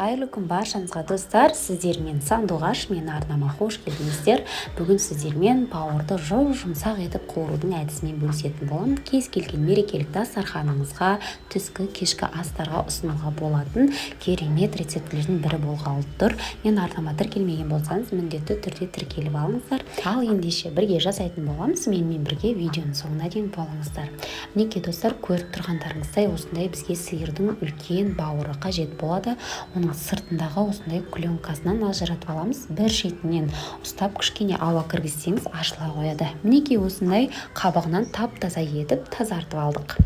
Қайырлы күн баршаңызға достар, сіздермен Сандуғаш, мен арнама қош келдіңіздер. Бүгін сіздермен бауырды жұмсақ етіп қуырудың әдісімен бөлісетін боламын. Кез келген мерекелік дастарханыңызға, түскі кешкі астарға ұсынуға болатын керемет рецептілердің бірі болғалы тұр. Мен арнама тіркелмеген болсаңыз, міндетті түрде тіркеліп алыңыздар. Ал ендеше бірге жасайтын боламыз. Менімен бірге видеоның соңына дейін болыңыздар. Мінекей достар, көріп тұрғандарыңыздай осындай бізге сиырдың үлкен бауыры қажет болады. Оның сыртындағы осындай пленкасынан ажыратып аламыз. Бір шетінен ұстап кішкене ауа кіргізсеңіз ашыла қояды. Мінекей осындай қабығынан тап-таза етіп тазартып алдық.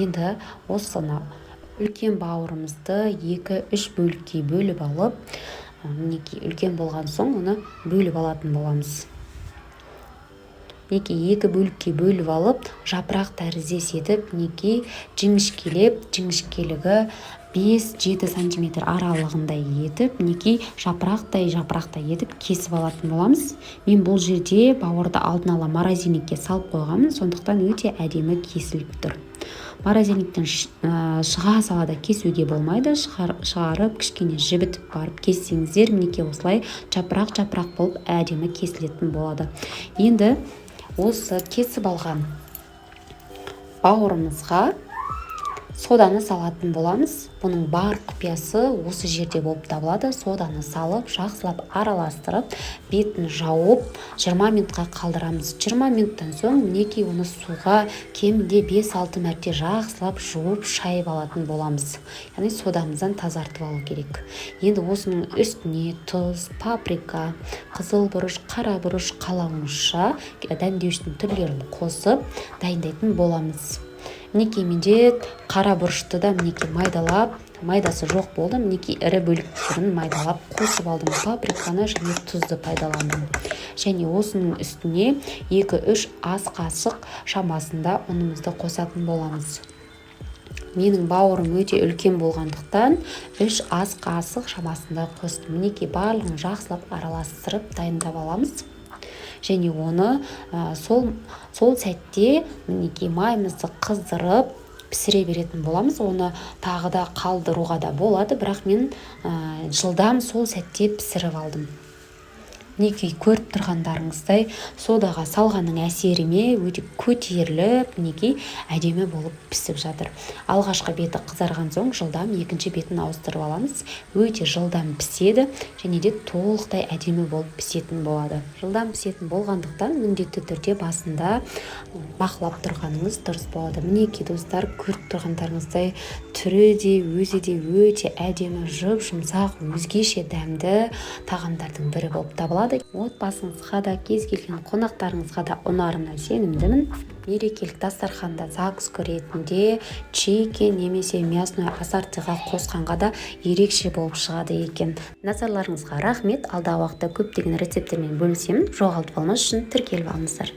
Енді осыны үлкен бауырымызды 2-3 бөлікке бөліп алып, мінекей үлкен болған соң оны бөліп алатын боламыз. Мінекей 2 бөлікке бөліп алып, жапырақ тәріздес етіп, мінекей жіңішкелігі 5-7 см аралығында етіп, мінекей жапырақтай етіп кесіп алатын боламыз. Мен бұл жерде бауырды алдын ала морозильникке салып қойғанмын, сондықтан өте әдемі кесіліп тұр. Морозильниктен шыға салада кесуге болмайды, шығарып кішкене жібітіп барып кессеңіздер, мінекей осылай жапырақ болып әдемі кесілетін болады. Енді осы кесіп алған бауырымызға соданы салатын боламыз. Бұның бар құпиясы осы жерде болып табылады. Соданы салып, жақсылап араластырып, бетін жауып 20 минутқа қалдырамыз. 20 минуттан соң мінекей оны суға кемінде 5-6 мәрте жақсылап жуып шайып алатын боламыз. Яғни содамыздан тазартып алу керек. Енді осының үстіне тұз, паприка, қызыл бұрыш, қара бұрыш, қалауыңызша дәмдеуіштің түрлерін қосып дайындайтын боламыз. Мінекей менде қара бұрышты да мінекей майдалап, майдасы жоқ болды. Мінекей ірі бөліктерін майдалап қосып алдым. Паприканы және тұзды пайдаландым. Және осының үстіне 2-3 ас қасық шамасында ұнымызды қосатын боламыз. Менің бауырым өте үлкен болғандықтан 3 ас қасық шамасында қостым. Мінекей барлығын жақсылап араластырып дайындап аламыз. Және оны сол сәтте мінекей майымызды қыздырып пісіре беретін боламыз. Оны тағы да қалдыруға да болады, бірақ мен жылдам сол сәтте пісіріп алдым. Мінекей көріп тұрғандарыңыздай содаға салғанның әсеріме өте көтеріліп, мінекей әдемі болып пісіп жатыр. Алғашқы беті қызарған соң жылдам екінші бетін ауыстырып аламыз. Өте жылдам піседі және де толықтай әдемі болып пісетін болады. Жылдам пісетін болғандықтан міндетті түрде басында бақылап тұрғаныңыз дұрыс болады. Мінекей достар, көріп тұрғандарыңыздай түрі де өзі де өте әдемі, жұмсақ, өзгеше дәмді тағамдардың бірі болып табылады. Отбасыңызға да, кез келген қонақтарыңызға да ұнарына сенімдімін. Мерекелік дастарханда закуска ретінде чикен немесе мясной ассортиға қосқанға да ерекше болып шығады екен. Назарларыңызға рахмет. Алдағы уақытта көптеген рецепттермен бөлісемін. Жоғалтып алмас үшін тіркеліп алыңыздар.